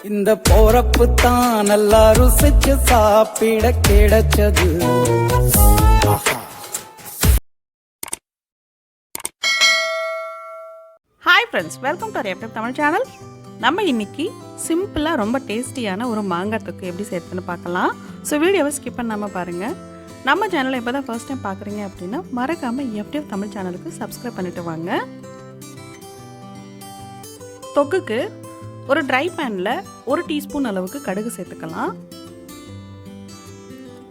இந்த போறப்பு தான் நல்லா ருசிச்சு சாப்பிட கிடைச்சது. Hi friends, welcome to FDF Tamil channel. நம்ம இன்னைக்கு சிம்பிளாக ரொம்ப டேஸ்டியான ஒரு மாங்காய் தொக்கு எப்படி சேர்த்துன்னு பார்க்கலாம். ஸோ வீடியோவை ஸ்கிப் பண்ணாமல் பாருங்கள். நம்ம சேனலை இப்போ தான் ஃபர்ஸ்ட் டைம் பார்க்குறீங்க அப்படின்னா மறக்காமல் FDF தமிழ் சேனலுக்கு சப்ஸ்கிரைப் பண்ணிட்டு வாங்க. தொக்குக்கு ஒரு ட்ரை பேனில் 1 டீஸ்பூன் அளவுக்கு கடுகு சேர்த்துக்கலாம்.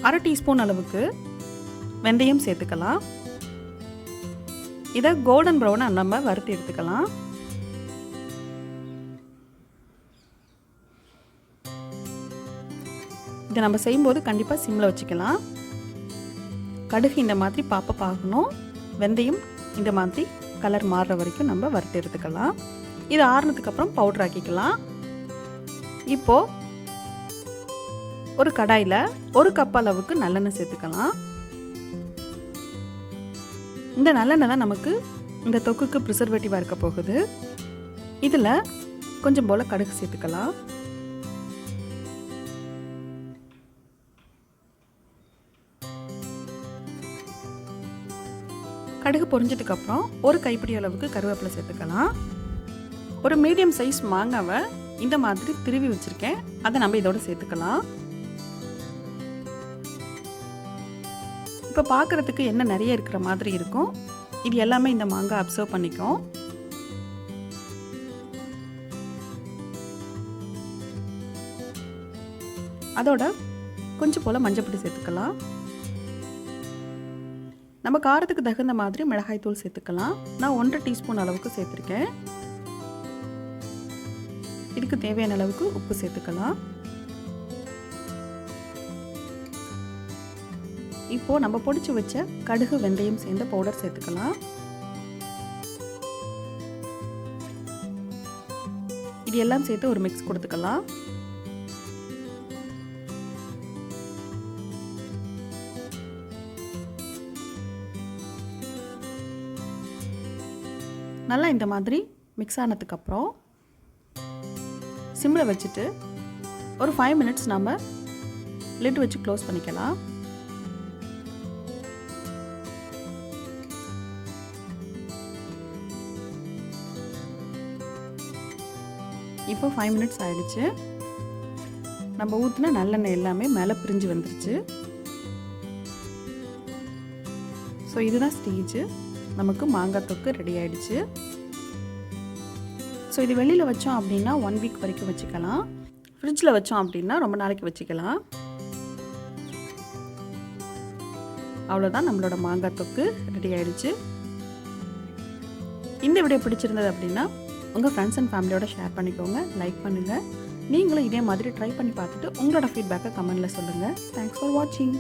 1/2 டீஸ்பூன் அளவுக்கு வெந்தயம் சேர்த்துக்கலாம். இதை கோல்டன் ப்ரௌனாக நம்ம வறுத்து எடுத்துக்கலாம். இதை நம்ம செய்யும்போது கண்டிப்பாக சிம்மில் வச்சுக்கலாம். கடுகு இந்த மாதிரி பாகணும். வெந்தயம் இந்த மாதிரி கலர் மாறுற வரைக்கும் நம்ம வறுத்து எடுத்துக்கலாம். இது ஆறுனதுக்கப்புறம் பவுடர் ஆக்கிக்கலாம். இப்போது ஒரு கடாயில் 1 கப் அளவுக்கு நல்லெண்ணெய் சேர்த்துக்கலாம். இந்த நல்லெண்ணெய் தான் நமக்கு இந்த தொக்குக்கு ப்ரிசர்வேட்டிவாக இருக்க போகுது. இதில் கொஞ்சம் போல் கடுகு சேர்த்துக்கலாம். கடுகு பொரிஞ்சதுக்கப்புறம் ஒரு கைப்பிடி அளவுக்கு கருவேப்பிலை சேர்த்துக்கலாம். ஒரு மீடியம் சைஸ் மாங்காவை இந்த மாதிரி திருவி வச்சுருக்கேன், அதை நம்ம இதோட சேர்த்துக்கலாம். இப்போ பார்க்குறதுக்கு என்ன நிறைய இருக்கிற மாதிரி இருக்கும். இது எல்லாமே இந்த மாங்காய் அப்சர்வ் பண்ணிக்கும். அதோட கொஞ்சம் போல் மஞ்சப்பொடி சேர்த்துக்கலாம். நம்ம காரத்துக்கு தகுந்த மாதிரி மிளகாய் தூள் சேர்த்துக்கலாம். நான் 1/2 டீஸ்பூன் அளவுக்கு சேர்த்துருக்கேன். இதுக்கு தேவையான அளவுக்கு உப்பு சேர்த்துக்கலாம். இப்போ நம்ம பொடிச்சு வச்ச கடுகு வெந்தயம் சேர்ந்த பவுடர் சேர்த்துக்கலாம். இது எல்லாம் சேர்த்து ஒரு மிக்ஸ் கொடுத்துக்கலாம். நல்லா இந்த மாதிரி மிக்ஸ் ஆனதுக்கப்புறம் சிம்மில் வச்சுட்டு ஒரு 5 மினிட்ஸ் நம்ம லிட் வச்சு க்ளோஸ் பண்ணிக்கலாம். இப்போ 5 மினிட்ஸ் ஆயிடுச்சு. நம்ம ஊற்றின நல்லெண்ணெய் எல்லாமே மேலே பிரிஞ்சு வந்துருச்சு. ஸோ இதுதான் ஸ்டேஜ். நமக்கு மாங்காய் தொக்கு ரெடி ஆயிடுச்சு. ஸோ இது வெளியில் வச்சோம் அப்படின்னா 1 வீக் வரைக்கும் வச்சுக்கலாம். ஃப்ரிட்ஜில் வச்சோம் அப்படின்னா ரொம்ப நாளைக்கு வச்சுக்கலாம். அவ்வளோதான், நம்மளோட மாங்காய் தொக்கு ரெடி ஆயிடுச்சு. இந்த வீடியோ பிடிச்சிருந்தது அப்படின்னா உங்கள் ஃப்ரெண்ட்ஸ் அண்ட் ஃபேமிலியோட ஷேர் பண்ணிக்கோங்க, லைக் பண்ணுங்கள். நீங்களும் இதே மாதிரி ட்ரை பண்ணி பார்த்துட்டு உங்களோட ஃபீட்பேக்கை கமெண்டில் சொல்லுங்கள். தேங்க்ஸ் ஃபார் வாட்சிங்.